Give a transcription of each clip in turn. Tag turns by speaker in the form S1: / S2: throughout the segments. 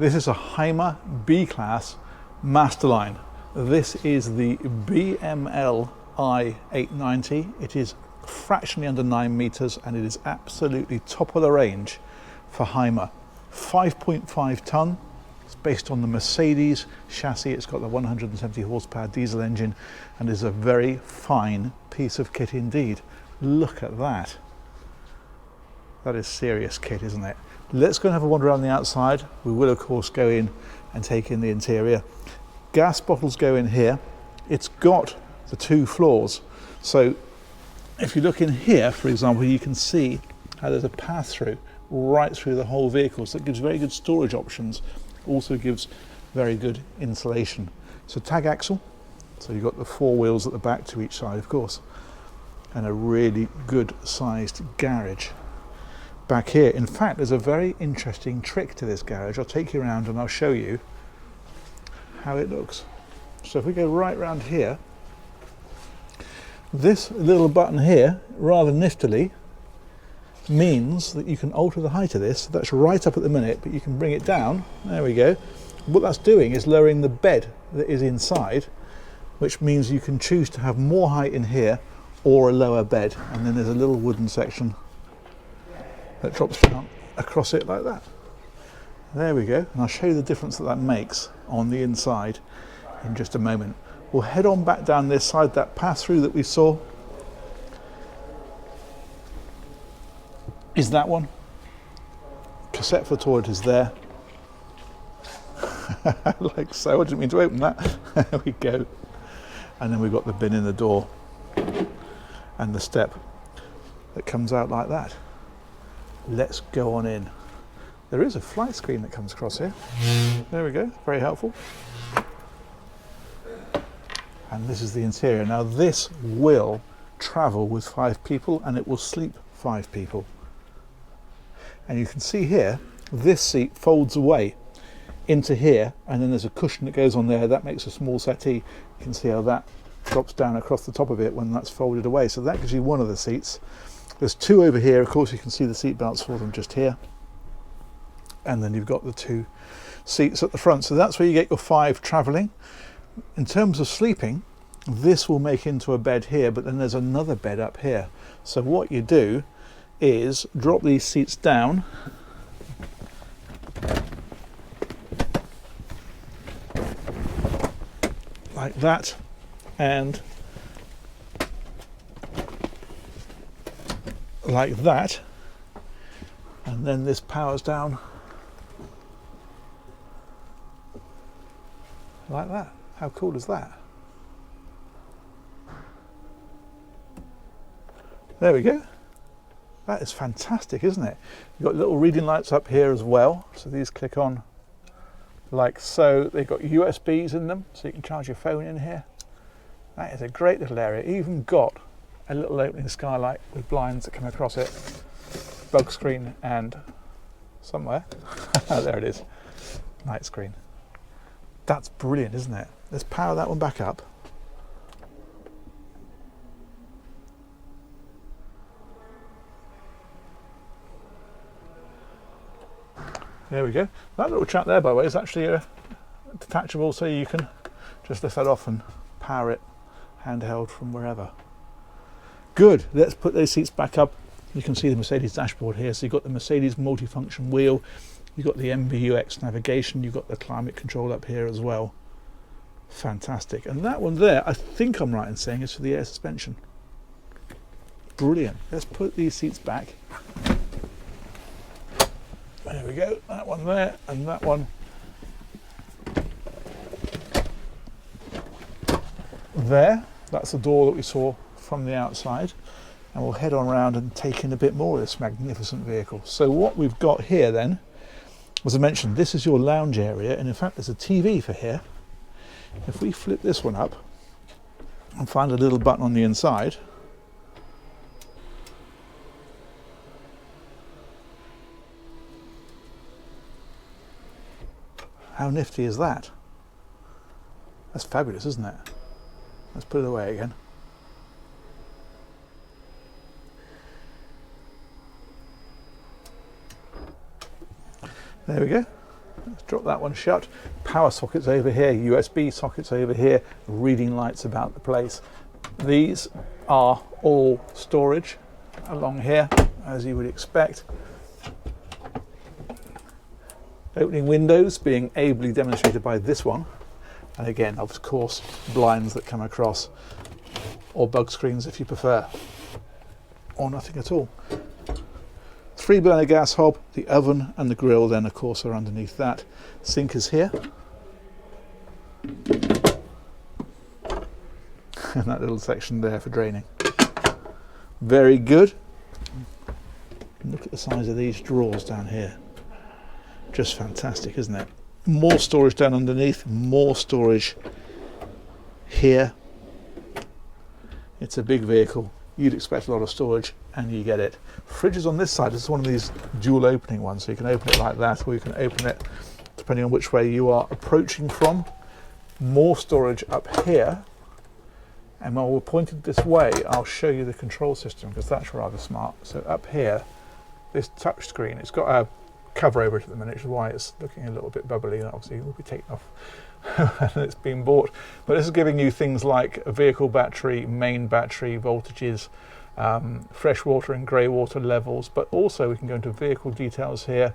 S1: This is a Hymer B-Class Masterline. This is the BML I 890. It is fractionally under 9 meters and it is absolutely top of the range for Hymer. 5.5 ton. It's based on the Mercedes chassis. It's got the 170 horsepower diesel engine and is a very fine piece of kit indeed. Look at that. That is serious kit, isn't it? Let's go and have a wander around the outside. We will of course go in and take in the interior. Gas bottles go in here. It's got the 2 floors. So if you look in here, for example, you can see how there's a path through right through the whole vehicle. So it gives very good storage options. Also gives very good insulation. So tag axle. So you've got the 4 wheels at the back to each side, of course, and a really good sized garage back here. In fact, there's a very interesting trick to this garage. I'll take you around and I'll show you how it looks. So if we go right round here, this little button here, rather niftily, means that you can alter the height of this. That's right up at the minute, but you can bring it down. There we go. What that's doing is lowering the bed that is inside, which means you can choose to have more height in here or a lower bed. And then there's a little wooden section that drops down across it like that. There we go. And I'll show you the difference that that makes on the inside in just a moment. We'll head on back down this side. That pass through that we saw is that one. Cassette for the toilet is there. Like so. I didn't mean to open that. There we go. And then we've got the bin in the door and the step that comes out like that. Let's go on in. There is a flight screen that comes across here. There we go, very helpful. And this is the interior. Now this will travel with 5 people and it will sleep 5 people. And you can see here, this seat folds away into here and then there's a cushion that goes on there. That makes a small settee. You can see how that drops down across the top of it when that's folded away. So that gives you one of the seats. There's 2 over here. Of course, you can see the seat belts for them just here. And then you've got the 2 seats at the front. So that's where you get your 5 traveling. In terms of sleeping, this will make into a bed here, but then there's another bed up here. So what you do is drop these seats down. Like that. And like that, and then this powers down like that. How cool is that? There we go. That is fantastic, isn't it? You've got little reading lights up here as well, so these click on like so. They've got USBs in them, so you can charge your phone in here. That is a great little area. Even got a little opening skylight with blinds that come across it, bug screen, and somewhere there it is, night screen. That's brilliant, isn't it? Let's power that one back up. There we go. That little chap there, by the way, is actually detachable, so you can just lift that off and power it handheld from wherever. Good. Let's put those seats back up. You can see the Mercedes dashboard here. So you've got the Mercedes multifunction wheel, you've got the MBUX navigation, you've got the climate control up here as well. Fantastic. And that one there, I think I'm right in saying, is for the air suspension. Brilliant. Let's put these seats back. There we go. That one there and that one there. That's the door that we saw from the outside, and we'll head on around and take in a bit more of this magnificent vehicle. So what we've got here then, as I mentioned, this is your lounge area, and in fact there's a TV for here. If we flip this one up and find a little button on the inside, how nifty is that? That's fabulous, isn't it? Let's put it away again. There we go. Let's drop that one shut. Power sockets over here, USB sockets over here, reading lights about the place. These are all storage along here, as you would expect. Opening windows being ably demonstrated by this one. And again, of course, blinds that come across, or bug screens if you prefer, or nothing at all. 3-burner gas hob, the oven and the grill then of course are underneath that. Sink is here. And that little section there for draining. Very good. Look at the size of these drawers down here. Just fantastic, isn't it? More storage down underneath, more storage here. It's a big vehicle. You'd expect a lot of storage, and you get it. Fridge is on this side. This is one of these dual opening ones, so you can open it like that, or you can open it depending on which way you are approaching from. More storage up here. And while we're pointed this way, I'll show you the control system, because that's rather smart. So up here, this touch screen, it's got a cover over it at the minute, which is why it's looking a little bit bubbly, and obviously it will be taken off and it's been bought. But this is giving you things like a vehicle battery, main battery, voltages, fresh water and grey water levels, but also we can go into vehicle details here.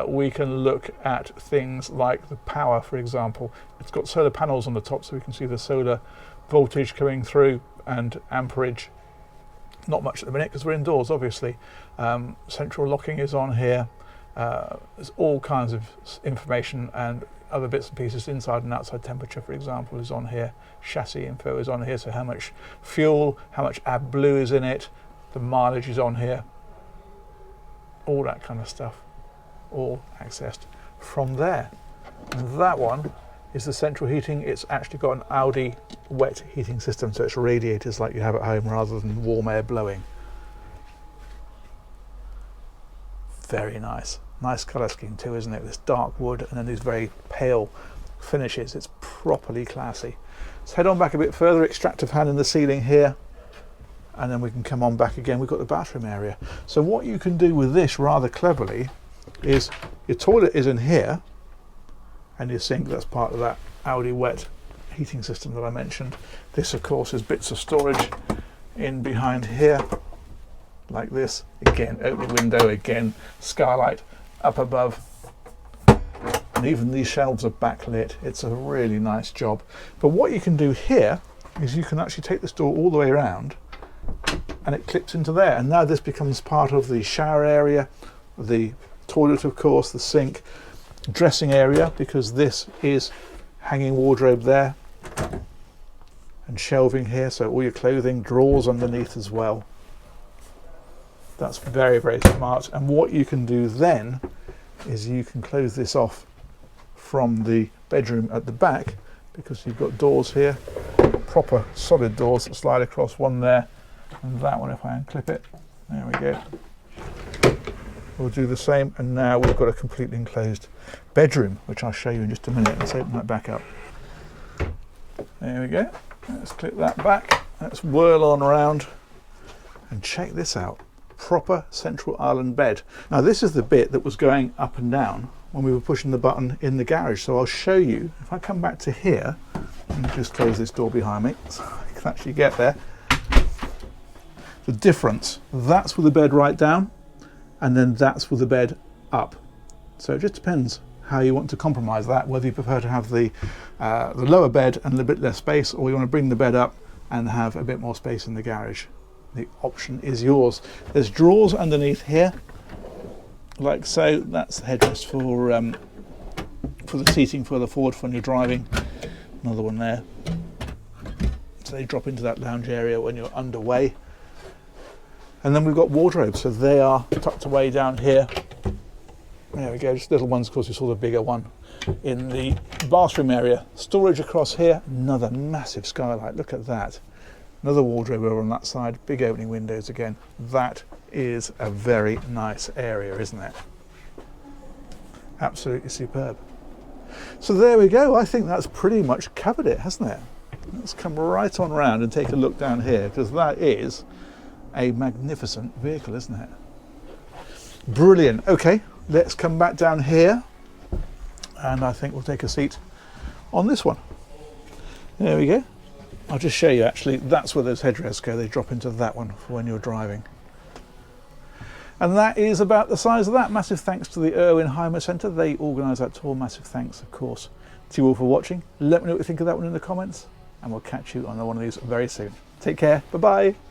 S1: We can look at things like the power, for example. It's got solar panels on the top, so we can see the solar voltage coming through and amperage. Not much at the minute because we're indoors, obviously. Central locking is on here. There's all kinds of information and other bits and pieces. Inside and outside temperature, for example, is on here. Chassis info is on here, so how much fuel, how much AdBlue is in it, the mileage is on here, all that kind of stuff, all accessed from there. And that one is the central heating. It's actually got an Audi wet heating system, so it's radiators like you have at home rather than warm air blowing. Very nice. Nice colour scheme too, isn't it? This dark wood and then these very pale finishes. It's properly classy. Let's head on back a bit further. Extractor fan in the ceiling here, and then we can come on back again. We've got the bathroom area. So what you can do with this rather cleverly is your toilet is in here, and your sink, that's part of that Audi wet heating system that I mentioned. This of course is bits of storage in behind here, like this. Again, opening window, again, skylight up above. And even these shelves are backlit. It's a really nice job. But what you can do here is you can actually take this door all the way around and it clips into there. And now this becomes part of the shower area, the toilet of course, the sink, dressing area, because this is hanging wardrobe there and shelving here, so all your clothing, drawers underneath as well. That's very, very smart. And what you can do then is you can close this off from the bedroom at the back, because you've got doors here, proper solid doors that slide across, one there and that one if I unclip it. There we go. We'll do the same, and now we've got a completely enclosed bedroom, which I'll show you in just a minute. Let's open that back up. There we go. Let's clip that back. Let's whirl on around and check this out. Proper central island bed. Now this is the bit that was going up and down when we were pushing the button in the garage. So I'll show you, if I come back to here, and just close this door behind me so I can actually get there. The difference, that's with the bed right down, and then that's with the bed up. So it just depends how you want to compromise that, whether you prefer to have the lower bed and a bit less space, or you want to bring the bed up and have a bit more space in the garage. The option is yours. There's drawers underneath here, like so. That's the headrest for the seating for the forward when you're driving. Another one there. So they drop into that lounge area when you're underway. And then we've got wardrobes, so they are tucked away down here. There we go, just little ones, of course you saw the bigger one in the bathroom area. Storage across here, another massive skylight, look at that. Another wardrobe over on that side, big opening windows again. That is a very nice area, isn't it? Absolutely superb. So there we go, I think that's pretty much covered it, hasn't it? Let's come right on round and take a look down here, because that is a magnificent vehicle, isn't it? Brilliant. Okay, let's come back down here and I think we'll take a seat on this one. There we go. I'll just show you, actually, that's where those headrests go. They drop into that one for when you're driving. And that is about the size of that. Massive thanks to the Irwin Hymer Centre. They organise that tour. Massive thanks, of course, to you all for watching. Let me know what you think of that one in the comments, and we'll catch you on one of these very soon. Take care. Bye-bye.